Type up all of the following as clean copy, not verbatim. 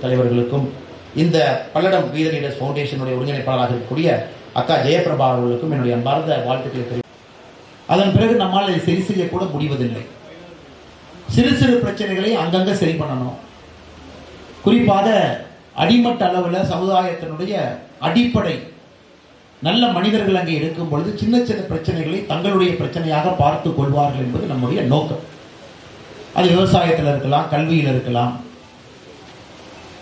தலைவர்களுக்கும் இந்த பல்லடம் வீத லீடர்ஸ் ஃபவுண்டேஷனுடைய ஒருங்கிணைப்பாளராக இருக்கக்கூடிய அக்கா ஜெயபிரபா அவர்களுக்கும் என்னுடைய அன்பார்ந்த வாழ்த்துக்களை தெரிவித்து, அதன் பிறகு நம்மால் அதை சரி செய்யக்கூட முடிவதில்லை. சிறு சிறு பிரச்சனைகளை அங்கங்க சரி பண்ணணும். குறிப்பாக அடிமட்ட அளவில் சமுதாயத்தினுடைய அடிப்படை நல்ல மனிதர்கள் அங்கே இருக்கும் பொழுது சின்ன சின்ன பிரச்சனைகளை தங்களுடைய பிரச்சனையாக பார்த்து கொள்வார்கள் என்பது நம்முடைய நோக்கம். அது விவசாயத்தில் இருக்கலாம், கல்வியில் இருக்கலாம்,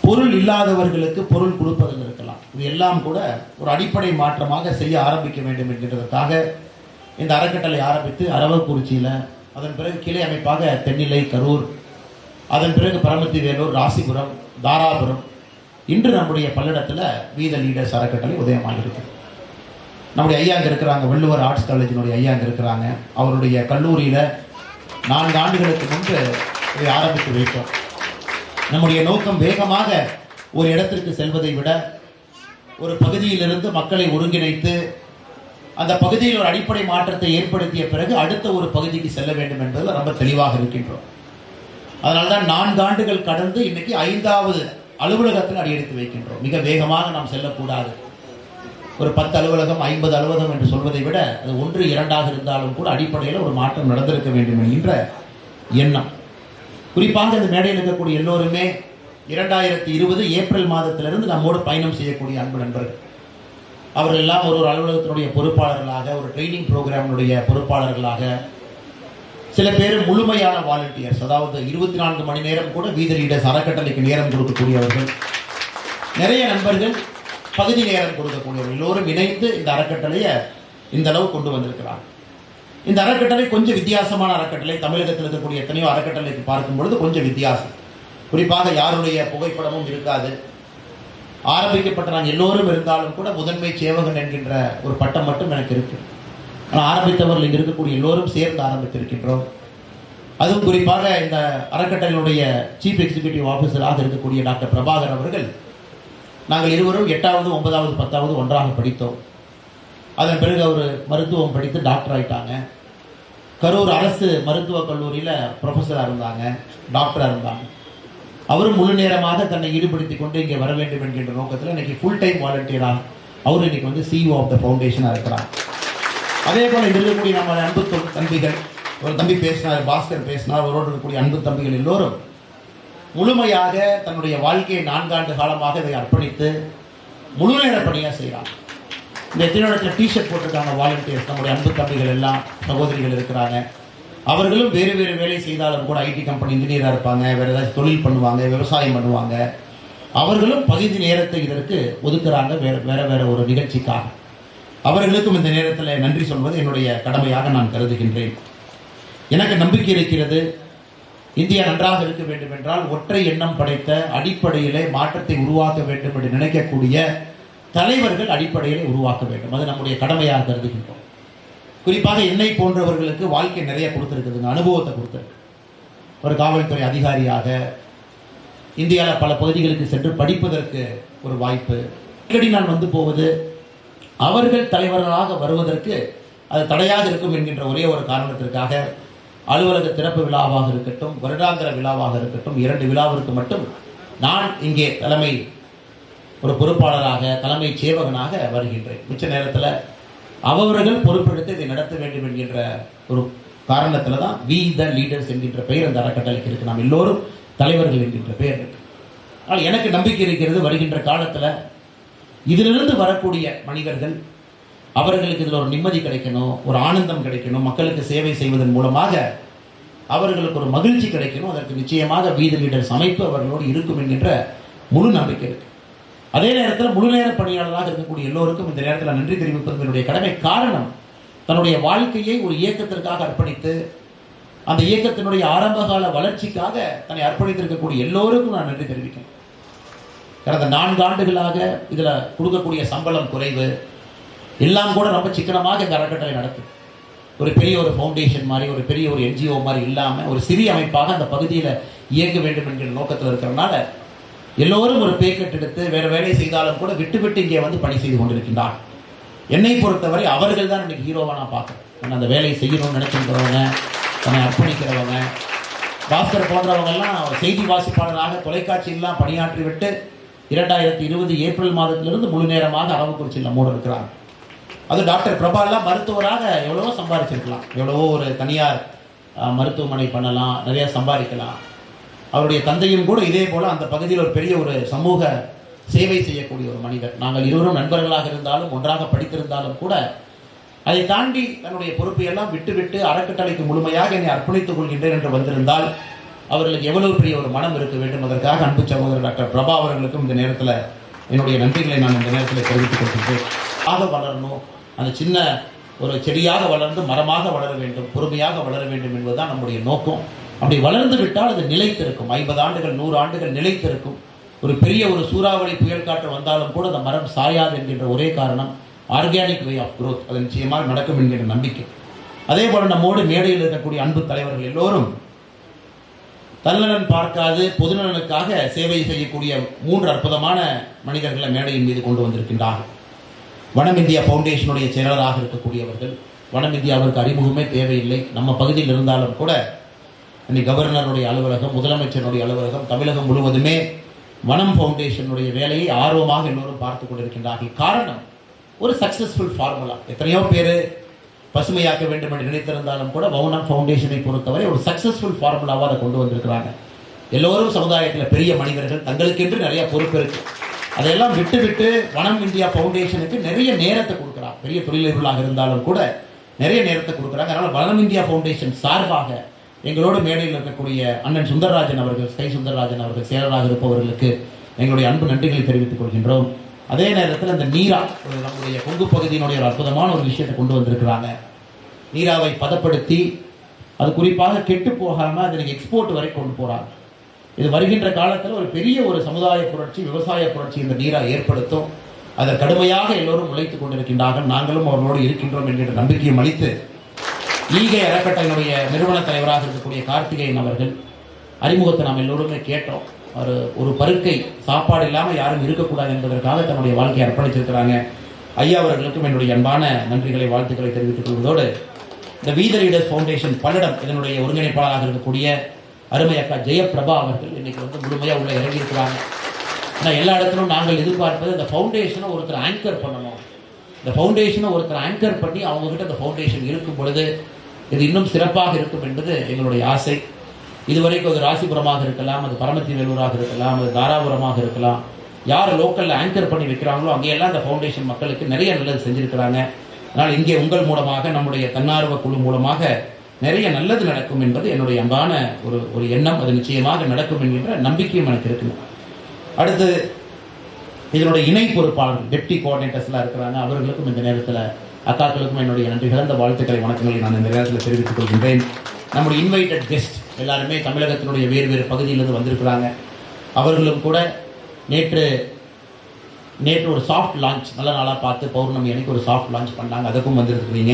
பொருள் இல்லாதவர்களுக்கு பொருள் கொடுப்பதில் இருக்கலாம். இது எல்லாம் கூட ஒரு அடிப்படை மாற்றமாக செய்ய ஆரம்பிக்க வேண்டும் என்கின்றதற்காக இந்த அறக்கட்டளை ஆரம்பித்து அரவக்குறிச்சியில், அதன் பிறகு கிளை அமைப்பாக தென்னிலை, கரூர், அதன் பிறகு பரமத்தி வேலூர், ராசிபுரம், தாராபுரம், இன்று நம்முடைய பல்லடத்தில் வீத லீடர்ஸ் அறக்கட்டளை உதயமாக இருக்கு. நம்முடைய ஐயா அங்கே இருக்கிறாங்க, வள்ளுவர் ஆர்ட்ஸ் காலேஜினுடைய ஐயா அங்கே இருக்கிறாங்க. அவருடைய கல்லூரியில் 4 ஆண்டுகளுக்கு முன்பு இதை ஆரம்பித்து வைத்தோம். நம்முடைய நோக்கம் வேகமாக ஒரு இடத்திற்கு செல்வதை விட ஒரு பகுதியிலிருந்து மக்களை ஒருங்கிணைத்து அந்த பகுதியில் ஒரு அடிப்படை மாற்றத்தை ஏற்படுத்திய பிறகு அடுத்த ஒரு பகுதிக்கு செல்ல வேண்டும் என்பதில் ரொம்ப தெளிவாக இருக்கின்றோம். அதனால்தான் 4 ஆண்டுகள் கடந்து இன்னைக்கு 5வது அலுவலகத்தில் அடியெடுத்து வைக்கின்றோம். மிக வேகமாக நாம் செல்லக்கூடாது. ஒரு 10 அலுவலகம் 50 அலுவலகம் என்று சொல்வதை விட அது 1, 2ஆக இருந்தாலும் கூட அடிப்படையில் ஒரு மாற்றம் நடந்திருக்க வேண்டும் என்கின்ற எண்ணம். குறிப்பாக இந்த மேடையில் இருக்கக்கூடிய எல்லோருமே 2020 ஏப்ரல் மாதத்திலிருந்து நம்மோடு பயணம் செய்யக்கூடிய அன்பு நண்பர்கள். அவர்கள் எல்லாம் ஒரு அலுவலகத்தினுடைய பொறுப்பாளர்களாக, ஒரு ட்ரைனிங் ப்ரோக்ராமினுடைய பொறுப்பாளர்களாக, சில பேர் முழுமையான வாலண்டியர்ஸ், அதாவது 24 மணி நேரம் கூட வீத லீடர்ஸ் அறக்கட்டளைக்கு நேரம் கொடுக்கக்கூடியவர்கள், நிறைய நண்பர்கள் பகுதி நேரம் கொடுக்கக்கூடியவர்கள், எல்லோரும் இணைந்து இந்த அறக்கட்டளையை இந்த அளவு கொண்டு வந்திருக்கிறார். இந்த அறக்கட்டளை கொஞ்சம் வித்தியாசமான அறக்கட்டளை. தமிழகத்தில் இருக்கக்கூடிய எத்தனையோ அறக்கட்டளைக்கு பார்க்கும் பொழுது கொஞ்சம் வித்தியாசம். குறிப்பாக யாருடைய புகைப்படமும் இருக்காது. ஆரம்பிக்கப்பட்ட நாங்கள் எல்லோரும் இருந்தாலும் கூட முதன்மை சேவகன் என்கின்ற ஒரு பட்டம் மட்டும் எனக்கு இருக்கு. ஆனால் ஆரம்பித்தவர்கள் இங்கே இருக்கக்கூடிய எல்லோரும் சேர்ந்து ஆரம்பித்திருக்கின்றோம். அதுவும் குறிப்பாக இந்த அறக்கட்டளையினுடைய சீஃப் எக்ஸிக்யூட்டிவ் ஆஃபீஸராக இருக்கக்கூடிய டாக்டர் பிரபாகர் அவர்கள், நாங்கள் இருவரும் 8வது, 9வது, 10வது ஒன்றாக படித்தோம். அதன் பிறகு அவர் மருத்துவம் படித்து டாக்டர் ஆயிட்டாங்க. கரூர் அரசு மருத்துவக் கல்லூரியில் ப்ரொஃபஸராக இருந்தாங்க, டாக்டராக இருந்தாங்க. அவரும் முழு நேரமாக தன்னை ஈடுபடுத்திக் கொண்டு இங்கே வர வேண்டும் என்கின்ற நோக்கத்தில் இன்னைக்கு ஃபுல் டைம் வாலண்டியராக அவர் இன்னைக்கு வந்து CEO ஆஃப் த ஃபவுண்டேஷனாக இருக்கிறார். அதே போல் இங்கே இருக்கக்கூடிய நம்ம அன்பு தம்பிகள், ஒரு தம்பி பேசினார், பாஸ்கர் பேசினார், அவரோடு இருக்கக்கூடிய அன்பு தம்பிகள் எல்லோரும் முழுமையாக தன்னுடைய வாழ்க்கையை 4 ஆண்டு காலமாக இதை அர்ப்பணித்து முழு நேர பணியாக செய்கிறாங்க. இந்த எத்தனையோ இடத்துல டிஷர்ட் போட்டிருக்காங்க வாலண்டியர்ஸ், நம்முடைய அன்பு தம்பிகள் எல்லாம் சகோதரிகள் இருக்கிறாங்க. அவர்களும் வேறு வேறு வேலை செய்தாலும் கூட ஐடி கம்பெனி இன்ஜினியராக இருப்பாங்க, வேறு ஏதாச்சும் தொழில் பண்ணுவாங்க, விவசாயம் பண்ணுவாங்க. அவர்களும் பகுதி நேரத்தை இதற்கு ஒதுக்குறாங்க, வேற ஒரு நிகழ்ச்சிக்காக. அவர்களுக்கும் இந்த நேரத்தில் நன்றி சொல்வது என்னுடைய கடமையாக நான் கருதுகின்றேன். எனக்கு நம்பிக்கை இருக்கிறது, இந்தியா நன்றாக இருக்க வேண்டும் என்றால் ஒற்றை எண்ணம் படைத்த அடிப்படையிலே மாற்றத்தை உருவாக்க வேண்டும் என்று நினைக்கக்கூடிய தலைவர்கள் அடிப்படையிலே உருவாக்க வேண்டும். அது நம்முடைய கடமையாக கருதுகின்றோம். குறிப்பாக என்னை போன்றவர்களுக்கு வாழ்க்கை நிறைய கொடுத்துருக்குதுங்க, அனுபவத்தை கொடுத்துருக்கு. ஒரு காவல்துறை அதிகாரியாக இந்தியாவில் பல பகுதிகளுக்கு சென்று படிப்பதற்கு ஒரு வாய்ப்பு. அடிக்கடி நான் வந்து போவது, அவர்கள் தலைவர்களாக வருவதற்கு அது தடையாக இருக்கும் என்கின்ற ஒரே ஒரு காரணத்திற்காக அலுவலக திறப்பு விழாவாக இருக்கட்டும், வருடாந்திர விழாவாக இருக்கட்டும், 2 விழாவிற்கு மட்டும் நான் இங்கே தலைமை ஒரு பொறுப்பாளராக, தலைமை சேவகனாக வருகின்றேன். மிச்ச நேரத்தில் அவர்கள் பொறுப்பெடுத்து இதை நடத்த வேண்டும் என்கின்ற ஒரு காரணத்தில் தான் வி த லீடர்ஸ் என்கின்ற பெயர் அந்த அறக்கட்டளைக்கு இருக்கு. நாம் எல்லோரும் தலைவர்கள் என்கின்ற பெயர் இருக்கு. ஆனால் எனக்கு நம்பிக்கை இருக்கிறது, வருகின்ற காலத்தில் இதிலிருந்து வரக்கூடிய மனிதர்கள், அவர்களுக்கு இதில் ஒரு நிம்மதி கிடைக்கணும், ஒரு ஆனந்தம் கிடைக்கணும், மக்களுக்கு சேவை செய்வதன் மூலமாக அவர்களுக்கு ஒரு மகிழ்ச்சி கிடைக்கணும். அதற்கு நிச்சயமாக வீத லீடர்ஸ் அமைப்பு அவர்களோடு இருக்கும் என்கின்ற முழு நம்பிக்கை இருக்கு. அதே நேரத்தில் முழு நேர பணியாளராக இருக்கக்கூடிய எல்லோருக்கும் இந்த நேரத்தில் நன்றி தெரிவிப்பது என்னுடைய கடமை. காரணம், தன்னுடைய வாழ்க்கையை ஒரு இயக்கத்திற்காக அர்ப்பணித்து அந்த இயக்கத்தினுடைய ஆரம்பகால வளர்ச்சிக்காக தன்னை அர்ப்பணித்திருக்கக்கூடிய எல்லோருக்கும் நான் நன்றி தெரிவிக்கிறேன். கடந்த 4 ஆண்டுகளாக இதில் கொடுக்கக்கூடிய சம்பளம் குறைவு எல்லாம் கூட ரொம்ப சிக்கனமாக இந்த அறக்கட்டளை நடக்குது. ஒரு பெரிய ஒரு ஃபவுண்டேஷன் மாதிரி, ஒரு பெரிய ஒரு NGO மாதிரி இல்லாமல் ஒரு சிறிய அமைப்பாக அந்த பகுதியில் இயங்க வேண்டும் என்கிற நோக்கத்தில் இருக்கிறனால எல்லோரும் ஒரு பேக்கெட் எடுத்து வேறு வேலை செய்தாலும் கூட விட்டு இங்கே வந்து பணி செய்து கொண்டிருக்கின்றார். என்னை பொறுத்தவரை அவர்கள் தான் இன்னைக்கு ஹீரோவாக நான் பார்க்குறேன். அந்த வேலையை செய்யணும்னு நினைச்சிருக்கிறவங்க, தன்னை அர்ப்பணிக்கிறவங்க, பாஸ்கர் போன்றவங்க எல்லாம் செய்தி வாசிப்பாளராக தொலைக்காட்சியெல்லாம் பணியாற்றிவிட்டு 2020 ஏப்ரல் மாதத்திலிருந்து முழு நேரமாக அரவக்குறிச்சியில் மூட இருக்கிறாங்க. அது டாக்டர் பிரபா எல்லாம் மருத்துவராக எவ்வளவோ சம்பாதிச்சிருக்கலாம், எவ்வளவோ ஒரு தனியார் மருத்துவமனை பண்ணலாம், நிறைய சம்பாதிக்கலாம். அவருடைய தந்தையும் கூட இதே போல அந்த பகுதியில் ஒரு பெரிய ஒரு சமூக சேவை செய்யக்கூடிய ஒரு மனிதர். நாங்கள் இருவரும் நண்பர்களாக இருந்தாலும் ஒன்றாக படித்திருந்தாலும் கூட அதை தாண்டி தன்னுடைய பொறுப்பை எல்லாம் விட்டுவிட்டு அறக்கட்டளைக்கு முழுமையாக என்னை அர்ப்பணித்துக் கொள்கின்றேன் என்று வந்திருந்தால் அவர்களுக்கு எவ்வளவு பெரிய ஒரு மனம் இருக்க வேண்டும். அதற்காக அன்பு சகோதரர் டாக்டர் பிரபா அவர்களுக்கும் இந்த நேரத்தில் என்னுடைய நன்றிகளை நான் இந்த நேரத்தில் தெரிவித்துக் கொள்கின்றேன். ஆக வளரணும், அந்த சின்ன ஒரு செடியாக வளர்ந்து மரமாக வளர வேண்டும், பொறுமையாக வளர வேண்டும் என்பதுதான் நம்முடைய நோக்கம். அப்படி வளர்ந்து விட்டால் அது நிலைத்திருக்கும். 50 ஆண்டுகள் 100 ஆண்டுகள் நிலைத்திருக்கும். ஒரு பெரிய ஒரு சூறாவளி புயல் காற்று வந்தாலும் கூட அந்த மரம் சாயாது என்கின்ற ஒரே காரணம் ஆர்கானிக் வே ஆஃப் growth. அது நிச்சயமாக நடக்கும் என்கின்ற நம்பிக்கை. அதே போல நம்மோடு மேடையில் இருக்கக்கூடிய அன்பு தலைவர்கள் எல்லோரும் தன்னலன் பார்க்காது பொதுநலனுக்காக சேவை செய்யக்கூடிய 3 அற்புதமான மனிதர்களை மேடையின் மீது கொண்டு வந்திருக்கின்றார்கள். வனம் இந்தியா ஃபவுண்டேஷனுடைய செயலராக இருக்கக்கூடியவர்கள். வனம் இந்தியாவிற்கு அறிமுகமே தேவையில்லை. நம்ம பகுதியில் இருந்தாலும் கூட இன்னைக்கு கவர்னருடைய அலுவலகம், முதலமைச்சருடைய அலுவலகம், தமிழகம் முழுவதுமே வனம் ஃபவுண்டேஷனுடைய வேலையை ஆர்வமாக எல்லோரும் பார்த்து கொண்டிருக்கின்றார்கள். காரணம், ஒரு சக்சஸ்ஃபுல் ஃபார்முலா. எத்தனையோ பேர் பசுமையாக்க வேண்டும் என்று நினைத்திருந்தாலும் கூட வனம் ஃபவுண்டேஷனை பொறுத்தவரை ஒரு சக்சஸ்ஃபுல் ஃபார்முலாவாக அதை கொண்டு வந்திருக்கிறாங்க. எல்லோரும் சமுதாயத்தில் பெரிய மனிதர்கள், தங்களுக்கென்று நிறைய பொறுப்பு இருக்கு. அதையெல்லாம் விட்டு வனம் இந்தியா ஃபவுண்டேஷனுக்கு நிறைய நேரத்தை கொடுக்குறாங்க. பெரிய தொழிலதிபர்களாக இருந்தாலும் கூட நிறைய நேரத்தை கொடுக்குறாங்க. அதனால் வனம் இந்தியா ஃபவுண்டேஷன் சார்பாக எங்களோடு மேடையில் இருக்கக்கூடிய அண்ணன் சுந்தரராஜன் அவர்கள், ஸ்கை சுந்தரராஜன் அவர்கள் செயலராக இருப்பவர்களுக்கு எங்களுடைய அன்பு நன்றிகளை தெரிவித்துக் கொள்கின்றோம். அதே நேரத்தில் அந்த நீரா, நம்முடைய கொங்கு பகுதியினுடைய ஒரு அற்புதமான ஒரு விஷயத்தை கொண்டு வந்திருக்கிறாங்க. நீராவை பதப்படுத்தி அது குறிப்பாக கெட்டு போகாமல் அதை நீங்கள் எக்ஸ்போர்ட் வரை கொண்டு போகிறாங்க. இது வருகின்ற காலத்தில் ஒரு பெரிய ஒரு சமுதாய புரட்சி, விவசாய புரட்சி இந்த நீரா ஏற்படுத்தும். அதை கடுமையாக எல்லோரும் உழைத்துக் கொண்டிருக்கின்றார்கள். நாங்களும் அவர்களோடு இருக்கின்றோம் என்கின்ற நம்பிக்கையும் அளித்து, ஈகை அறக்கட்டளையினுடைய நிறுவன தலைவராக இருக்கக்கூடிய கார்த்திகேயன் அவர்கள் அறிமுகத்தை நாம் எல்லோருமே கேட்டோம். ஒரு பருக்கை சாப்பாடு இல்லாமல் யாரும் இருக்கக்கூடாது என்பதற்காக தன்னுடைய வாழ்க்கையை அர்ப்பணித்திருக்கிறாங்க. ஐயா அவர்களுக்கும் என்னுடைய அன்பான நன்றிகளை, வாழ்த்துக்களை தெரிவித்துக் கொள்வதோடு, இந்த we the leaders foundation Palladam இதனுடைய ஒருங்கிணைப்பாளராக இருக்கக்கூடிய அருமை அக்கா ஜெயபிரபா அவர்கள் இன்னைக்கு முழுமையாக உள்ள இறங்கி இருக்கிறாங்க. ஆனால் எல்லா இடத்திலும் நாங்கள் எதிர்பார்ப்பது இந்த ஃபவுண்டேஷனை ஒருத்தர் ஆங்கர் பண்ணணும். இந்த ஃபவுண்டேஷனை ஒருத்தர் ஆங்கர் பண்ணி அவங்ககிட்ட இந்த ஃபவுண்டேஷன் இருக்கும் பொழுது இது இன்னும் சிறப்பாக இருக்கும் என்பது எங்களுடைய ஆசை. இதுவரைக்கும் அது ராசிபுரமாக இருக்கலாம், அது பரமத்தி வேலூராக இருக்கலாம், அது தாராபுரமாக இருக்கலாம். யார் லோக்கலில் ஆங்கர் பண்ணி வைக்கிறாங்களோ அங்கேயெல்லாம் இந்த ஃபவுண்டேஷன் மக்களுக்கு நிறைய நல்லது செஞ்சிருக்கிறாங்க. அதனால் இங்கே உங்கள் மூலமாக, நம்முடைய தன்னார்வ குழு மூலமாக நிறைய நல்லது நடக்கும் என்பது என்னுடைய அன்பான ஒரு எண்ணம். அது நிச்சயமாக நடக்கும் என்கின்ற நம்பிக்கையும் எனக்கு இருக்குது. அடுத்து இதனுடைய இணை பொறுப்பாளர்கள், டெப்டி கோஆர்டினேட்டர்ஸ்லாம் இருக்கிறாங்க. அவர்களுக்கும் இந்த நேரத்தில் அக்காக்களுக்கும் என்னுடைய நன்றி கலந்த வாழ்த்துக்களை, வணக்கங்களை நான் இந்த நேரத்தில் தெரிவித்துக் கொள்கின்றேன். நம்முடைய இன்வைட்டட் கெஸ்ட் எல்லாருமே தமிழகத்தினுடைய வேறு பகுதியிலிருந்து வந்திருக்கிறாங்க. அவர்களும் கூட நேற்று ஒரு சாஃப்ட் லான்ச் நல்ல நாளாக பார்த்து பௌர்ணமி அன்னைக்கு ஒரு சாஃப்ட் லான்ச் பண்ணாங்க. அதுக்கும் வந்திருக்கிறீங்க.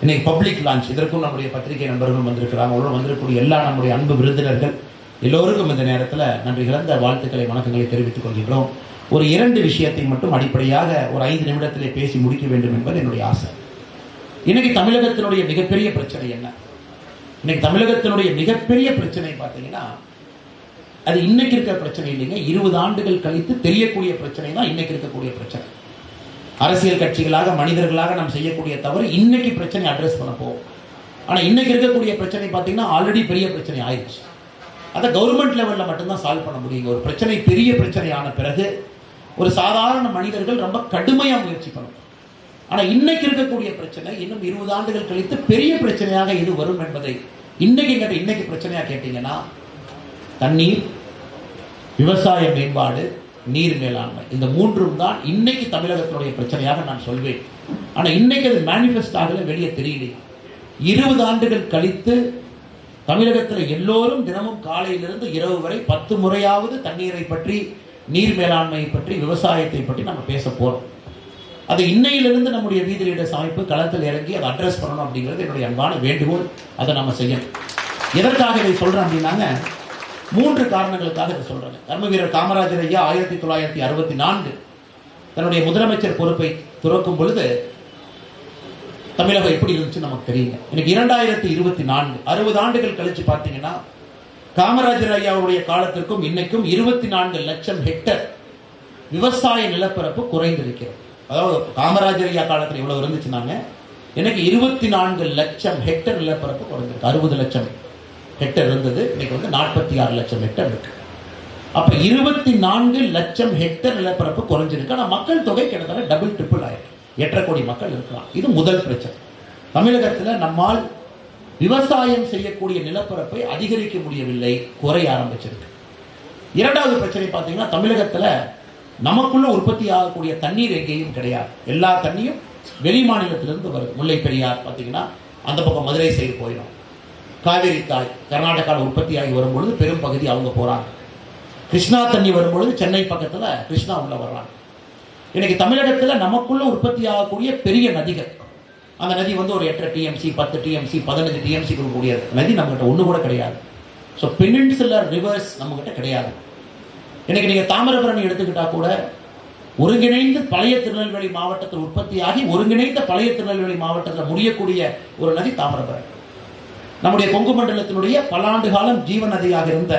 இன்னைக்கு பப்ளிக் லான்ச், இதற்கும் நம்முடைய பத்திரிகை நண்பர்கள் வந்திருக்கிறாங்க. அவரோடு வந்திருக்கக்கூடிய எல்லா நம்முடைய அன்பு விருந்தினர்கள் எல்லோருக்கும் இந்த நேரத்தில் நன்றி கலந்த வாழ்த்துக்களை, வணக்கங்களை தெரிவித்துக் கொள்கின்றோம். ஒரு 2 விஷயத்தை மட்டும் அடிப்படையாக ஒரு 5 நிமிடத்திலே பேசி முடிக்க வேண்டும் என்பது என்னுடைய ஆசை. இன்னைக்கு தமிழகத்தினுடைய மிகப்பெரிய பிரச்சனை என்ன? இன்னைக்கு தமிழகத்தினுடைய மிகப்பெரிய பிரச்சனை பார்த்தீங்கன்னா, அது இன்னைக்கு இருக்கிற பிரச்சனை இல்லைங்க. 20 ஆண்டுகள் கழித்து தெரியக்கூடிய பிரச்சனை தான் இன்னைக்கு இருக்கக்கூடிய பிரச்சனை. அரசியல் கட்சிகளாக, மனிதர்களாக நாம் செய்யக்கூடிய தவறு இன்னைக்கு பிரச்சனை அட்ரஸ் பண்ண போவோம். ஆனால் இன்னைக்கு இருக்கக்கூடிய பிரச்சனை பார்த்தீங்கன்னா ஆல்ரெடி பெரிய பிரச்சனை ஆயிடுச்சு. அதை கவர்மெண்ட் லெவலில் மட்டும்தான் சால்வ் பண்ண முடியுங்க. ஒரு பிரச்சனை பெரிய பிரச்சனையான பிறகு ஒரு சாதாரண மனிதர்கள் ரொம்ப கடுமையாக முயற்சி பண்ணணும். ஆனால் இன்னைக்கு இருக்கக்கூடிய பிரச்சனை இன்னும் 20 ஆண்டுகள் கழித்து பெரிய பிரச்சனையாக இது வரும் என்பதை இன்னைக்கு பிரச்சனையாக கேட்டீங்கன்னா, தண்ணீர், விவசாய மேம்பாடு, நீர் மேலாண்மை, இந்த 3ம் தான் இன்னைக்கு தமிழகத்தினுடைய பிரச்சனையாக நான் சொல்வேன். ஆனால் இன்னைக்கு அது மேனிஃபெஸ்ட் ஆகல, வெளியே தெரியல. 20 ஆண்டுகள் கழித்து தமிழகத்தில் எல்லோரும் தினமும் காலையிலிருந்து இரவு வரை 10 முறையாவது தண்ணீரை பற்றி, நீர் மேலாண்மையை பற்றி, விவசாயத்தை பற்றி நம்ம பேச போறோம். அது இன்னையிலிருந்து நம்முடைய வீதி லீடர்ஸ் அமைப்பு களத்தில் இறங்கி அதை அட்ரஸ் பண்ணணும் அப்படிங்கிறது என்னுடைய அன்பான வேண்டுகோள். அதை நம்ம செய்யணும். எதற்காக இதை சொல்றேன் அப்படின்னாங்க, 3 காரணங்களுக்காக இதை சொல்றேன். கர்ம வீரர் காமராஜர் ஐயா 1964 தன்னுடைய முதலமைச்சர் பொறுப்பை துறக்கும் பொழுது தமிழகம் எப்படி இருந்துச்சு நமக்கு தெரியுங்க. இன்னைக்கு 2024 60 ஆண்டுகள் கழிச்சு பார்த்தீங்கன்னா காமராஜர் ஐயாவுடைய காலத்திற்கும் இன்னைக்கும் 24 லட்சம் ஹெக்டர் விவசாய நிலப்பரப்பு குறைந்திருக்கிறது. அதாவது காமராஜர் ஐயா காலத்தில் இவ்வளவு இருந்துச்சுனாங்க, எனக்கு 24 லட்சம் ஹெக்டர் நிலப்பரப்பு குறைஞ்சிருக்கு. 60 லட்சம் ஹெக்டர் இருந்தது, இன்னைக்கு வந்து 46 லட்சம் ஹெக்டர் இருக்கு. அப்ப 24 லட்சம் ஹெக்டர் நிலப்பரப்பு குறைஞ்சிருக்கு. ஆனா மக்கள் தொகை கிட்டத்தட்ட டபுள் ட்ரிபிள் ஆயிருக்கு. 8.5 கோடி மக்கள் இருக்கலாம். இது முதல் பிரச்சனை. தமிழகத்தில் நம்மால் விவசாயம் செய்யக்கூடிய நிலப்பரப்பை அதிகரிக்க முடியவில்லை, குறைய ஆரம்பிச்சிருக்கு. இரண்டாவது பிரச்சனை பார்த்தீங்கன்னா, தமிழகத்தில் நமக்குள்ள உற்பத்தி ஆகக்கூடிய தண்ணீர் எங்கேயும் கிடையாது. எல்லா தண்ணியும் வெளி மாநிலத்திலிருந்து வருது. முல்லை பெரியார் பார்த்தீங்கன்னா அந்த பக்கம் மதுரை சைடு போயிடும். காவேரி தாய் கர்நாடகாவில் உற்பத்தி ஆகி வரும்பொழுது பெரும் பகுதி அவங்க போறாங்க. கிருஷ்ணா தண்ணி வரும்பொழுது சென்னை பக்கத்தில் கிருஷ்ணா உள்ள வர்றாங்க. இன்னைக்கு தமிழகத்தில் நமக்குள்ள உற்பத்தி ஆகக்கூடிய பெரிய நதிகள், அந்த நதி வந்து ஒரு 8 டிஎம்சி 10 டிஎம்சி 15 டிஎம்சி கொடுக்கக்கூடிய நதி நம்மகிட்ட ஒன்று கூட கிடையாது. ஸோ பெனின்சுலர் ரிவர்ஸ் நம்மகிட்ட கிடையாது. இன்னைக்கு நீங்க தாமிரபரணி எடுத்துக்கிட்டா கூட ஒருங்கிணைந்து பழைய திருநெல்வேலி மாவட்டத்தில் உற்பத்தியாகி ஒருங்கிணைந்த பழைய திருநெல்வேலி மாவட்டத்தில் முடியக்கூடிய ஒரு நதி தாமிரபரணி. நம்முடைய கொங்கு மண்டலத்தினுடைய பல ஆண்டு காலம் ஜீவ நதியாக இருந்த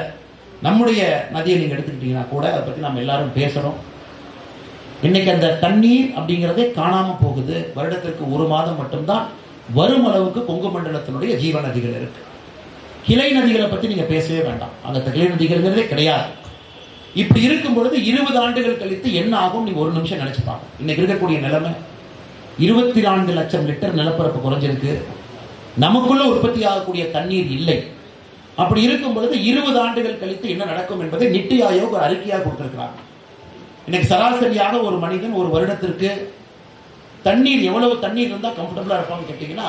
நம்முடைய நதியை நீங்க எடுத்துக்கிட்டீங்கன்னா கூட அதை பற்றி நம்ம எல்லாரும் பேசணும். இன்னைக்கு அந்த தண்ணீர் அப்படிங்கிறதே காணாம போகுது. வருடத்திற்கு 1 மாதம் மட்டும்தான் வரும் அளவுக்கு கொங்கு மண்டலத்தினுடைய ஜீவ நதிகள் இருக்கு. கிளை நதிகளை பத்தி நீங்க பேசவே வேண்டாம், அந்த கிளை நதிகள்ங்கிறதே கிடையாது. இப்படி இருக்கும் பொழுது 20 ஆண்டுகள் கழித்து என்ன ஆகும் நீங்க ஒரு நிமிஷம் நினைச்சுப்பாங்க. இன்னைக்கு இருக்கக்கூடிய நிலைமை 24 லட்சம் லிட்டர் நிலப்பரப்பு குறைஞ்சிருக்கு. நமக்குள்ள உற்பத்தி ஆகக்கூடிய தண்ணீர் இல்லை. அப்படி இருக்கும் பொழுது 20 ஆண்டுகள் கழித்து என்ன நடக்கும் என்பதை நித்தி ஆயோக் ஒரு அறிக்கையாக கொடுத்திருக்கிறாங்க. இன்னைக்கு சராசரியாக ஒரு மனிதன் ஒரு வருடத்திற்கு தண்ணீர் எவ்வளவு தண்ணீர் இருந்தால் கம்ஃபர்டபுளா இருப்பான்னு கேட்டீங்கன்னா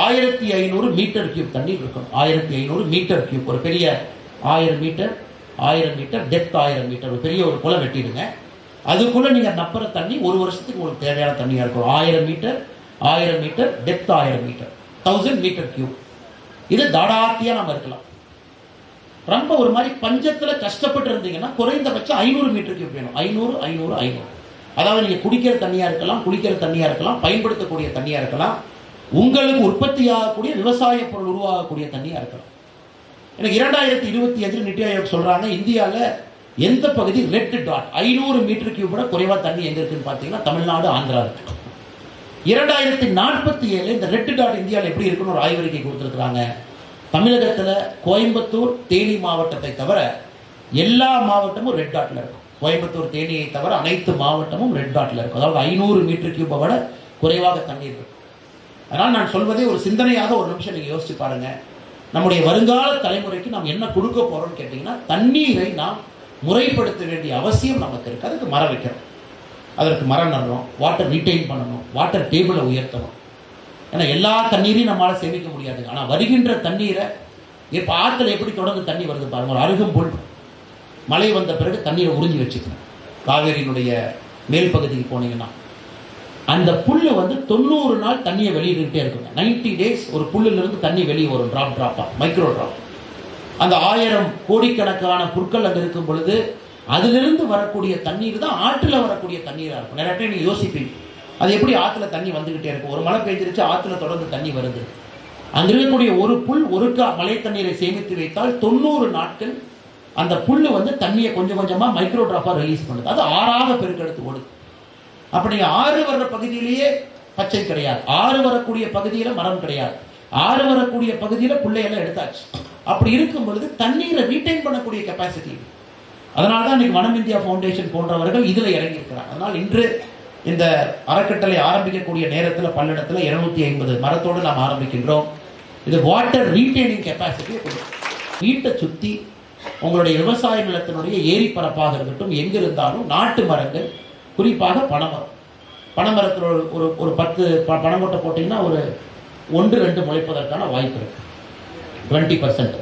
1500 மீட்டர் கியூப் தண்ணீர் இருக்கும். 1500 மீட்டர் கியூப். ஒரு பெரிய 1000 மீட்டர் டெப்த் 1000 மீட்டர் ஒரு பெரிய ஒரு குளம் வெட்டிடுங்க. அதுக்குள்ள நீங்க நப்புற தண்ணி ஒரு வருஷத்துக்கு உங்களுக்கு தேவையான தண்ணியா இருக்கும். 1000 metre depth 1000 metre 1000 metre cube. இது தாடாத்தியா நம்ம இருக்கலாம். ரொம்ப ஒரு மாதிரி பஞ்சத்துல கஷ்டப்பட்டு இருந்தீங்கன்னா குறைந்தபட்சம் 500 மீட்டர் கியூப் வேணும். 500. அதாவது நீங்க குடிக்கிற தண்ணியா இருக்கலாம், பயன்படுத்தக்கூடிய தண்ணியா இருக்கலாம், உங்களுக்கு உற்பத்தி ஆகக்கூடிய விவசாய பொருள் உருவாகக்கூடிய தண்ணியா இருக்கலாம். எனக்கு 2025 நித்தி ஆயோக் சொல்றாங்க, இந்தியாவில் எந்த பகுதி ரெட் டாட் 500 மீட்டர் கியூப் விட குறைவா தண்ணி எங்க இருக்குன்னு பாத்தீங்கன்னா தமிழ்நாடு, ஆந்திரா இருக்கு. 2047 இந்த ரெட் டாட் இந்தியாவில் எப்படி இருக்குன்னு ஒரு ஆய்வறிக்கை கொடுத்திருக்கிறாங்க. தமிழகத்தில் கோயம்புத்தூர் தேனி மாவட்டத்தை தவிர எல்லா மாவட்டமும் ரெட் டாட்ல இருக்கும். கோயம்புத்தூர் தேனியை தவிர அனைத்து மாவட்டமும் ரெட் டாட்ல இருக்கும். அதாவது 500 மீட்டர் கியூபை விட குறைவாக தண்ணீர் இருக்கும். அதனால் நான் சொல்வதே ஒரு சிந்தனையாக ஒரு நிமிஷம் நீங்க யோசிச்சு பாருங்க. நம்முடைய வருங்கால தலைமுறைக்கு நாம் என்ன கொடுக்க போறோம்னு கேட்டீங்கன்னா, தண்ணீரை நாம் முறைப்படுத்த வேண்டிய அவசியம் நமக்கு இருக்கு. அதுக்கு மரம் வைக்கிறோம், அதற்கு மரம் நடுறோம், வாட்டர் ரீட்டைன் பண்ணணும், வாட்டர் டேபிளை உயர்த்தணும். ஏன்னா எல்லா தண்ணீரையும் நம்மளால சேமிக்க முடியாது. ஆனா வருகின்ற தண்ணீரை இப்ப ஆத்துல எப்படி தொடர்ந்து தண்ணி வருது பாருங்க. ஒரு அருகம்புல் மழை வந்த பிறகு தண்ணீரை உறிஞ்சி வச்சுக்கணும். காவேரியினுடைய மேல் பகுதிக்கு போனீங்கன்னா அந்த புல்லு வந்து 90 நாள் தண்ணியை வெளியிட்டுக்கிட்டே இருக்குங்க. 90 days ஒரு புல்லுல இருந்து தண்ணி வெளியே வரும், டிராப்பா, மைக்ரோ டிராப். அந்த 1000 கோடிக்கணக்கான புற்கள் அங்க இருக்கும் பொழுது அதிலிருந்து வரக்கூடிய தண்ணீர் தான் ஆற்றுல வரக்கூடிய தண்ணீரா இருக்கும். நிறைய பேர் நீங்க யோசிப்பீங்க, அது எப்படி ஆற்றுல தண்ணி வந்துகிட்டே இருக்கும். ஒரு மழை பெய்ஞ்சிருச்சு, ஆற்றுல தொடர்ந்து தண்ணி வருது. அங்க இருக்கக்கூடிய ஒரு புல் ஒருக்கா மழை தண்ணீரை சேமித்து வைத்தால் 90 நாட்கள் அந்த புல்லு வந்து தண்ணியை கொஞ்சம் கொஞ்சமா மைக்ரோ டிராப்பா ரிலீஸ் பண்ணுது. அது ஆறாக பெருக்கெடுத்து ஓடுது. அப்ப நீங்க ஆறு வர்ற பகுதியிலேயே பச்சை கிடையாது, ஆறு வரக்கூடிய பகுதியில மரம் கிடையாது, ஆறு வரக்கூடிய பகுதியில புள்ளையெல்லாம் எடுத்தாச்சு. அப்படி இருக்கும் பொழுது தண்ணீரை ரீட்டைன் பண்ணக்கூடிய கெப்பாசிட்டி. அதனால்தான் இன்னைக்கு வனம் இந்தியா ஃபவுண்டேஷன் போன்றவர்கள் இதுல இறங்கி இருக்கிறாங்க. அதனால் இன்று இந்த அறக்கட்டளை ஆரம்பிக்கக்கூடிய நேரத்தில் பல்லடத்தில் 250 மரத்தோடு நாம் ஆரம்பிக்கின்றோம். இது வாட்டர் ரீட்டைனிங் கெப்பாசிட்டி. வீட்டை சுத்தி உங்களுடைய விவசாய நிலத்தினுடைய ஏரி பரப்பாக இருக்கட்டும், எங்க இருந்தாலும் நாட்டு மரங்கள், குறிப்பாக பனைமரம். பனைமரத்தில் ஒரு 10 பனங்கொட்டை போட்டீங்கன்னா ஒரு 1-2 முளைப்பதற்கான வாய்ப்பு இருக்கு. 20%.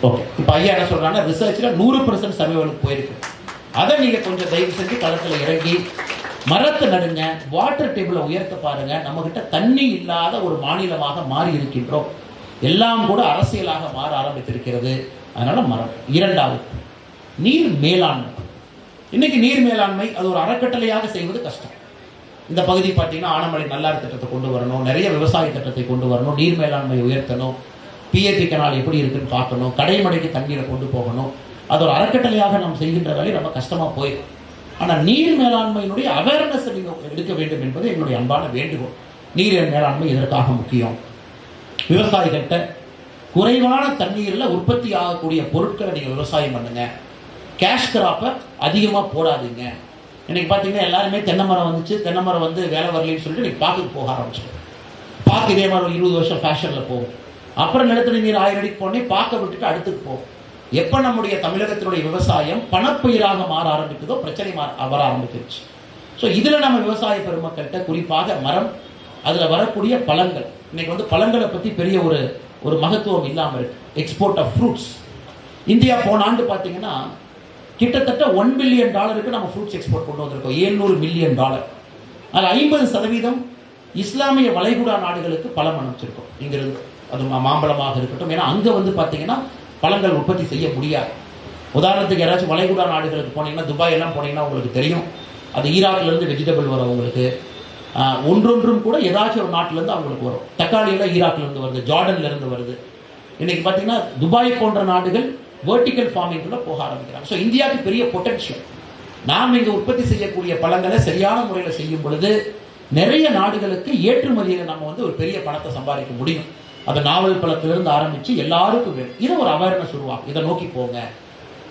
ஓகே, இப்போ ஐயா என்ன சொல்றாங்க, ரிசர்ச்ல 100% சர்வைவலுக்கு போயிருக்கு. அதை நீங்க கொஞ்சம் தயவு செஞ்சு களத்தில் இறங்கி மரத்தை நடுங்க, வாட்டர் டேபிளை உயர்த்த பாருங்க. நம்ம கிட்ட தண்ணி இல்லாத ஒரு மாநிலமாக மாறி இருக்கின்றோம். எல்லாம் கூட அரசியலாக மாற ஆரம்பித்திருக்கிறது. அதனால மரம். இரண்டாவது, நீர் மேலாண்மை. இன்னைக்கு நீர் மேலாண்மை அது ஒரு அறக்கட்டளையாக செய்வது கஷ்டம். இந்த பகுதி பார்த்தீங்கன்னா ஆனமலை நல்லாறு திட்டத்தை கொண்டு வரணும், நிறைய விவசாய திட்டத்தை கொண்டு வரணும், நீர் மேலாண்மை உயர்த்தணும். பிஏபி கனால் எப்படி இருக்குன்னு பார்க்கணும், கடைமடைக்கு தண்ணீரை கொண்டு போகணும். அது ஒரு அறக்கட்டளையாக நாம் செய்கின்ற வேலை ரொம்ப கஷ்டமாக போயிடும். ஆனால் நீர் மேலாண்மையினுடைய அவேர்னஸ் நீங்கள் எடுக்க வேண்டும் என்பது என்னுடைய அன்பான வேண்டுகோள். நீர் மேலாண்மை இதற்காக முக்கியம். விவசாயிகிட்ட குறைவான தண்ணீரில் உற்பத்தி ஆகக்கூடிய பொருட்களை நீங்கள் விவசாயம் பண்ணுங்க. கேஷ் கிராப்பை அதிகமாக போடாதீங்க. இன்னைக்கு பார்த்தீங்கன்னா எல்லாருமே தென்னை மரம் வந்துச்சு, தென்னை மரம் வந்து வேலை வரலன்னு சொல்லிட்டு இன்னைக்கு பாக்குக்கு போக ஆரம்பிச்சிடும். பாக்கு இதே மாதிரி 20 வருஷம் ஃபேஷனில் போகும். அப்புறம் நிலத்தடி நீர் 1000 அடிக்கு போனே பார்க்க விட்டுட்டு அடுத்துக்கு போகும். எப்போ நம்முடைய தமிழகத்தினுடைய விவசாயம் பணப்பயிராக மாற ஆரம்பிக்குதோ பிரச்சனை வர ஆரம்பிச்சிருச்சு. ஸோ இதில் நம்ம விவசாய பெருமக்கள்கிட்ட குறிப்பாக மரம், அதில் வரக்கூடிய பழங்கள், இன்னைக்கு வந்து பழங்களை பற்றி பெரிய ஒரு மகத்துவம் இல்லாமல் இருக்கு. எக்ஸ்போர்ட் ஆஃப் ஃப்ரூட்ஸ் இந்தியா போன ஆண்டு பார்த்தீங்கன்னா கிட்டத்தட்ட $1 பில்லியன் நம்ம ஃப்ரூட்ஸ் எக்ஸ்போர்ட் கொண்டு வந்திருக்கோம். $700 மில்லியன். அதில் 50% இஸ்லாமிய வளைகுடா நாடுகளுக்கு பழம் அனுப்பிச்சிருக்கோம் இங்கிருந்து. அது மாம்பழமாக இருக்கட்டும். ஏன்னா அங்கே வந்து பார்த்தீங்கன்னா பழங்கள் உற்பத்தி செய்ய முடியாது. உதாரணத்துக்கு யாராச்சும் வளைகுடா நாடுகளுக்கு போனீங்கன்னா, துபாய் எல்லாம் போனீங்கன்னா உங்களுக்கு தெரியும், அது ஈராக்லேருந்து வெஜிடபிள் வரும் உங்களுக்கு. ஒன்றொன்றும் கூட ஏதாச்சும் ஒரு நாட்டிலேருந்து அவங்களுக்கு வரும். தக்காளி எல்லாம் ஈராக்லேருந்து வருது, ஜார்டன்லேருந்து வருது. இன்னைக்கு பார்த்தீங்கன்னா துபாய் போன்ற நாடுகள் வெர்டிக்கல் ஃபார்மிங்குள்ள போக ஆரம்பிக்கிறாங்க. ஸோ இந்தியாவுக்கு பெரிய பொட்டன்ஷியல். நாம் இங்கே உற்பத்தி செய்யக்கூடிய பழங்களை சரியான முறையில் செய்யும் பொழுது நிறைய நாடுகளுக்கு ஏற்றுமதியில் நம்ம வந்து ஒரு பெரிய பணத்தை சம்பாதிக்க முடியும். அது நாவல் பழத்திலிருந்து ஆரம்பித்து எல்லாருக்கும் வேணும். இதை ஒரு அவேர்னஸ் உருவாகும். இதை நோக்கி போங்க.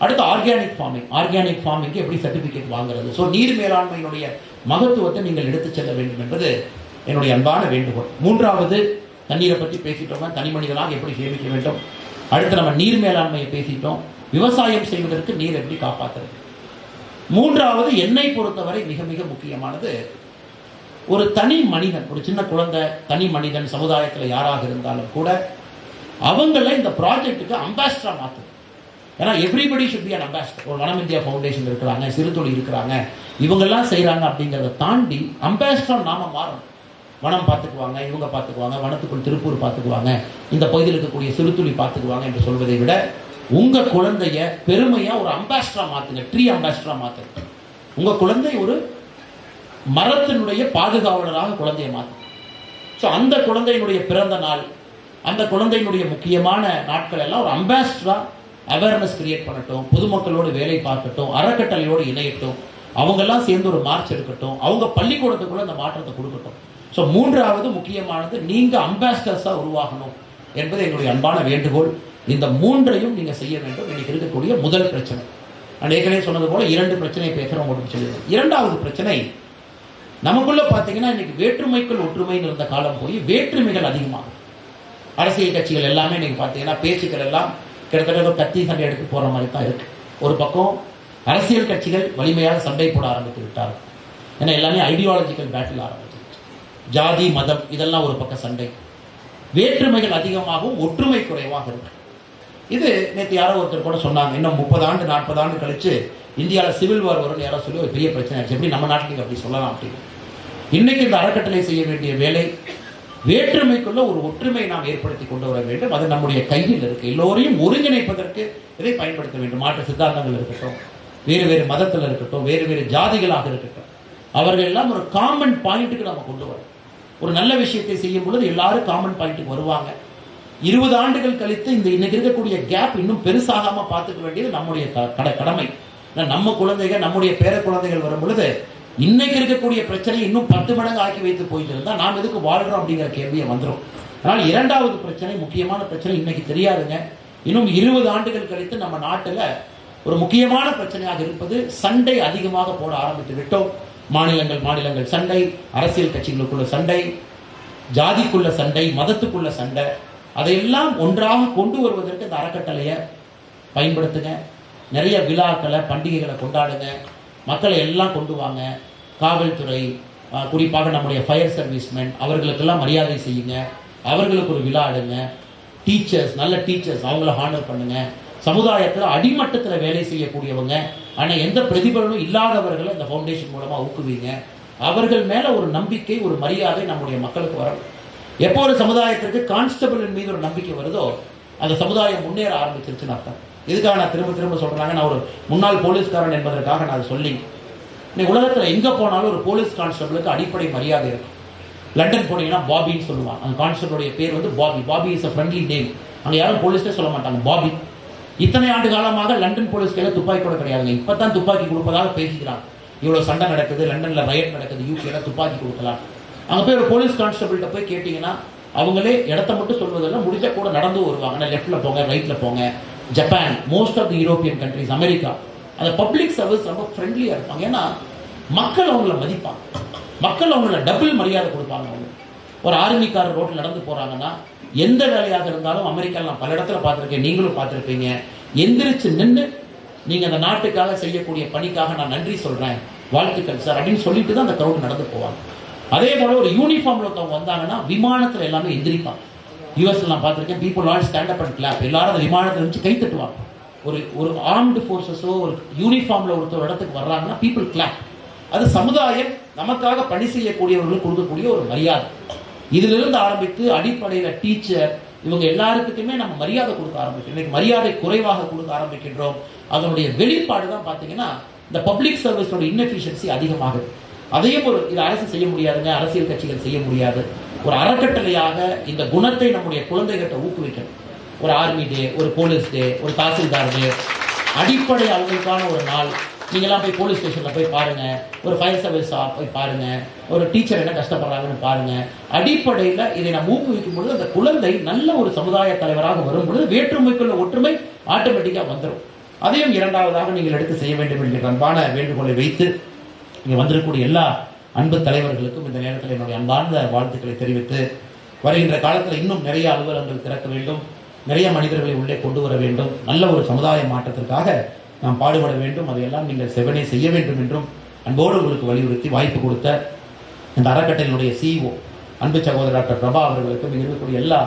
அடுத்து ஆர்கானிக் ஃபார்மிங். ஆர்கானிக் ஃபார்மிங்க்கு எப்படி சர்டிஃபிகேட் வாங்குறது? ஸோ நீர் மேலாண்மையினுடைய மகத்துவத்தை நீங்கள் எடுத்து செல்ல வேண்டும் என்பது என்னுடைய அன்பான வேண்டுகோள். மூன்றாவது, தண்ணீரை பற்றி பேசிட்டோம், தனி மனிதனாக எப்படி சேமிக்க வேண்டும். அடுத்து நம்ம நீர் மேலாண்மையை பேசிட்டோம், விவசாயம் செய்வதற்கு நீர் எப்படி காப்பாற்றுறது. மூன்றாவது, என்னை பொறுத்தவரை மிக மிக முக்கியமானது, ஒரு தனி மனிதன், ஒரு சின்ன குழந்தை, தனி மனிதன் சமுதாயத்தில் யாராக இருந்தாலும் கூட அவங்கள இந்த ப்ராஜெக்டுக்கு அம்பாசிடரா மாற்றணும். ஏன்னா everybody should be an ambassador. ஒரு வனம் இந்தியா ஃபவுண்டேஷன் இருக்கிறாங்க, சிறுதொழில் இருக்கிறாங்க, இவங்கெல்லாம் செய்கிறாங்க. அப்படிங்கிறத தாண்டி அம்பாசிடரா நாம மாறணும். வனம் பார்த்துக்குவாங்க, இவங்க பார்த்துக்குவாங்க, வனத்துக்குள் திருப்பூர் பார்த்துக்குவாங்க, இந்த பகுதியில் இருக்கக்கூடிய சிறுதுளி பார்த்துக்குவாங்க என்று சொல்வதை விட உங்க குழந்தைய பெருமையா ஒரு அம்பாசிடரா மாத்துங்க. ட்ரீ அம்பாசிடரா மாத்துங்க. உங்க குழந்தை ஒரு மரத்தினுடைய பாதுகாவலராக குழந்தையை மாத்துங்க. ஸோ அந்த குழந்தையினுடைய பிறந்த நாள், அந்த குழந்தையினுடைய முக்கியமான நாட்கள் எல்லாம் ஒரு அம்பாசிடரா அவேர்னஸ் கிரியேட் பண்ணட்டும், பொதுமக்களோடு வேலை பார்க்கட்டும், அறக்கட்டளையோடு இணையட்டும், அவங்கெல்லாம் சேர்ந்து ஒரு மார்ச் எடுக்கட்டும், அவங்க பள்ளிக்கூடத்துக்குள்ள அந்த மாற்றத்தை கொடுக்கட்டும். ஸோ மூன்றாவது முக்கியமானது, நீங்க அம்பாசிடர்ஸா உருவாகணும் என்பது எங்களுடைய அன்பான வேண்டுகோள். இந்த மூன்றையும் நீங்க செய்ய வேண்டும். இன்னைக்கு இருக்கக்கூடிய முதல் பிரச்சனை, நான் ஏற்கனவே சொன்னது போல 2 பிரச்சனை பேசுறோம் அப்படின்னு சொல்லிடுறேன். இரண்டாவது பிரச்சனை, நமக்குள்ள பாத்தீங்கன்னா இன்னைக்கு வேற்றுமைக்குள் ஒற்றுமைன்னு இருந்த காலம் போய் வேற்றுமைகள் அதிகமாகும். அரசியல் கட்சிகள் எல்லாமே இன்னைக்கு பாத்தீங்கன்னா பேச்சுக்கள் எல்லாம் கிட்டத்தட்ட கத்தி சண்டை எடுத்து போற மாதிரி தான் இருக்கு. ஒரு பக்கம் அரசியல் கட்சிகள் வலிமையாக சண்டை போட ஆரம்பித்து விட்டார்கள். ஏன்னா எல்லாமே ஐடியாலஜிக்கல் பேட்டில் ஆரம்பிச்சிருச்சு. ஜாதி மதம் இதெல்லாம் ஒரு பக்கம் சண்டை. வேற்றுமைகள் அதிகமாகவும் ஒற்றுமை குறைவாக இருக்கு. இது நேற்று யாரோ ஒருத்தர் கூட சொன்னாங்க, இன்னும் 30 ஆண்டு 40 ஆண்டு கழிச்சு இந்தியாவில் சிவில் வார் வரும்னு யாரோ சொல்லி ஒரு பெரிய பிரச்சனை ஆச்சு. எப்படி நம்ம நாட்டில் அப்படி சொல்லலாம் அப்படின்னு. இன்னைக்கு இந்த அறக்கட்டளை செய்ய வேண்டிய வேலை, வேற்றுமைக்குள்ள ஒரு ஒற்றுமை நாம் ஏற்படுத்தி கொண்டு வர வேண்டும். அது நம்முடைய கையில் இருக்கு. எல்லோரையும் ஒருங்கிணைப்பதற்கு இதை பயன்படுத்த வேண்டும். மாற்று சித்தாந்தங்கள் இருக்கட்டும், வேறு வேறு மதத்தில் இருக்கட்டும், வேறு வேறு ஜாதிகளாக இருக்கட்டும், அவர்கள் எல்லாம் ஒரு காமன் பாயிண்ட்டுக்கு நம்ம கொண்டு வரோம். ஒரு நல்ல விஷயத்தை செய்யும் பொழுது எல்லாரும் காமன் பாயிண்ட்டுக்கு வருவாங்க. 20 ஆண்டுகள் கழித்து இந்த இன்னைக்கு இருக்கக்கூடிய கேப் இன்னும் பெருசாகாம பார்த்துக்க வேண்டியது நம்முடைய கடமை. நம்ம குழந்தைகள், நம்முடைய பேர குழந்தைகள் வரும் பொழுது இன்னைக்கு இருக்கக்கூடிய பிரச்சனை இன்னும் 10 மடங்கு ஆக்கி வைத்து போயிட்டு இருந்தா நாம் எதுக்கு வாழ்றோம் அப்படிங்கிற கேள்வியை வந்துடும். அதனால் இரண்டாவது பிரச்சனை, முக்கியமான பிரச்சனை இன்னைக்கு தெரியாதுங்க. இன்னும் 20 ஆண்டுகள் கழித்து நம்ம நாட்டில் ஒரு முக்கியமான பிரச்சனையாக இருப்பது, சண்டை அதிகமாக போட ஆரம்பித்து விட்டோம். மாநிலங்கள் சண்டை, அரசியல் கட்சிகளுக்குள்ள சண்டை, ஜாதிக்குள்ள சண்டை, மதத்துக்குள்ள சண்டை. அதையெல்லாம் ஒன்றாக கொண்டு வருவதற்கு இந்த அறக்கட்டளையை பயன்படுத்துங்க. நிறைய விழாக்களை, பண்டிகைகளை கொண்டாடுங்க. மக்களை எல்லாம் கொண்டு வாங்க. காவல்துறை, குறிப்பாக நம்முடைய ஃபயர் சர்வீஸ்மென், அவர்களுக்கெல்லாம் மரியாதை செய்யுங்க. அவர்களுக்கு ஒரு விழா எடுங்க. டீச்சர்ஸ், நல்ல டீச்சர்ஸ், அவங்கள ஹானர் பண்ணுங்க. சமுதாயத்தில் அடிமட்டத்தில் வேலை செய்யக்கூடியவங்க, ஆனால் எந்த பிரதிபலனும் இல்லாதவர்களை இந்த ஃபவுண்டேஷன் மூலமாக ஊக்குவீங்க. அவர்கள் மேலே ஒரு நம்பிக்கை, ஒரு மரியாதை நம்முடைய மக்களுக்கு வரும். எப்போ ஒரு சமுதாயத்திற்கு கான்ஸ்டபிளின் மீது ஒரு நம்பிக்கை வருதோ அந்த சமுதாயம் முன்னேற ஆரம்பிச்சிருச்சுன்னு அர்த்தம். இதுக்காக நான் திரும்ப சொல்றாங்க, நான் ஒரு முன்னாள் போலீஸ்காரன் என்பதற்காக நான் சொல்லி, இன்னைக்கு உலகத்தில் எங்கே போனாலும் ஒரு போலீஸ் கான்ஸ்டபிளுக்கு அடிப்படை மரியாதை இருக்கும். லண்டன் போனீங்கன்னா பாபின்னு சொல்லுவாங்க. அந்த கான்ஸ்டபிளுடைய பேர் வந்து Bobby. Bobby is a friendly name. அங்கே யாரும் போலீஸே சொல்ல மாட்டாங்க, பாபி. இத்தனை ஆண்டு காலமாக லண்டன் போலீஸ் கையில துப்பாக்கி கூட கிடையாதுங்க. இப்பதான் துப்பாக்கி கொடுப்பதாக பேசிக்கிறாங்க. இவ்வளவு சண்டை நடக்குது, லண்டன்ல ரயட் நடக்குது, யூகேல துப்பாக்கி கொடுக்கலாம். அங்க போய் ஒரு போலீஸ் கான்ஸ்டபிள்கிட்ட போய் கேட்டீங்கன்னா அவங்களே இடத்த மட்டும் சொல்வதில்லை, முடிஞ்ச கூட நடந்து வருவாங்க. லெஃப்ட்ல போங்க, ரைட்ல போங்க. Japan, most of the European countries, America, அந்த பப்ளிக் சர்வீஸ் ரொம்ப ஃப்ரெண்ட்லியா இருப்பாங்க. ஏன்னா மக்கள் அவங்கள மதிப்பாங்க, மக்கள் அவங்கள டபுள் மரியாதை கொடுப்பாங்க. அவங்க ஒரு ஆர்மிக்காரர் ரோட்ல நடந்து போறாங்கன்னா எந்த வேலையாக இருந்தாலும், அமெரிக்காவில் நான் பல இடத்துல பார்த்துருக்கேன், நீங்களும் பார்த்துருப்பீங்க, எந்திரிச்சு நின்று நீங்க அந்த நாட்டுக்காக செய்யக்கூடிய பணிக்காக நான் நன்றி சொல்றேன், வாழ்த்துக்கள் சார் அப்படின்னு சொல்லிட்டு தான் அந்த கிரௌட் நடந்து போவாங்க. அதே போல ஒரு யூனிஃபார்ம்ல ஒருத்தவங்க வந்தாங்கன்னா விமானத்துல எல்லாமே எந்திரிப்பாங்க. யூஎஸ்ல நான் பார்த்திருக்கேன், people all stand up and clap. எல்லாரும் அந்த விமானத்துல இருந்து கை தட்டுவாங்க. ஒரு ஆர்ம்டு ஃபோர்ஸஸோ ஒரு யூனிஃபார்ம்ல ஒருத்தர் இடத்துக்கு வர்றாங்கன்னா பீப்புள் கிளாப். அது சமுதாயம் நமக்காக பணி செய்யக்கூடியவர்களுக்கு கொடுக்கக்கூடிய ஒரு மரியாதை. இதிலிருந்து ஆரம்பித்து அடிப்படையில் டீச்சர் இவங்க எல்லாருக்குமே நம்ம மரியாதை கொடுக்க ஆரம்பிக்கிறோம். இன்னைக்கு மரியாதை குறைவாக கொடுக்க ஆரம்பிக்கின்றோம். அதனுடைய வெளிப்பாடு தான் பார்த்தீங்கன்னா இந்த பப்ளிக் சர்வீஸோட இன்எஃபிஷியன்சி அதிகமாகுது. அதையும் இது அரசு செய்ய முடியாதுங்க, அரசியல் கட்சிகள் செய்ய முடியாது. ஒரு அறக்கட்டளையாக இந்த குணத்தை நம்முடைய குழந்தைகிட்ட ஊக்குவிக்கணும். ஒரு ஆர்மி டே, ஒரு போலீஸ் டே, ஒரு தாசில்தார் டே, அடிப்படை அவங்களுக்கான ஒரு நாள். நீங்களாம் போய் போலீஸ் ஸ்டேஷன்ல போய் பாருங்க, ஒரு ஃபயர் சர்வீஸ் போய் பாருங்க, ஒரு டீச்சர் என்ன கஷ்டப்படுறாங்கன்னு பாருங்க. அடிப்படையில் இதை நம்ம ஊக்குவிக்கும் பொழுது அந்த குழந்தை நல்ல ஒரு சமுதாய தலைவராக வரும் பொழுது வேற்றுமைக்குள்ள ஒற்றுமை ஆட்டோமேட்டிக்கா வந்துடும். அதையும் இரண்டாவதாக நீங்கள் எடுத்து செய்ய வேண்டும் என்கிற அன்பான வேண்டுகோளை வைத்து இங்கே வந்திருக்கக்கூடிய எல்லா அன்பு தலைவர்களுக்கும் இந்த நேரத்தில் என்னுடைய அன்பார்ந்த வாழ்த்துக்களை தெரிவித்து, வருகின்ற காலத்தில் இன்னும் நிறைய அலுவலகங்கள் திறக்க வேண்டும், நிறைய மனிதர்களை உள்ளே கொண்டு வர வேண்டும், நல்ல ஒரு சமுதாய மாற்றத்திற்காக நாம் பாடுபட வேண்டும். அதையெல்லாம் நீங்கள் செவனே செய்ய வேண்டும் என்றும் அன்போடு உங்களுக்கு வலியுறுத்தி வாய்ப்பு கொடுத்த இந்த அறக்கட்டளையினுடைய CEO அன்பு சகோதரர் டாக்டர் பிரபா அவர்களுக்கும் இருக்கக்கூடிய எல்லா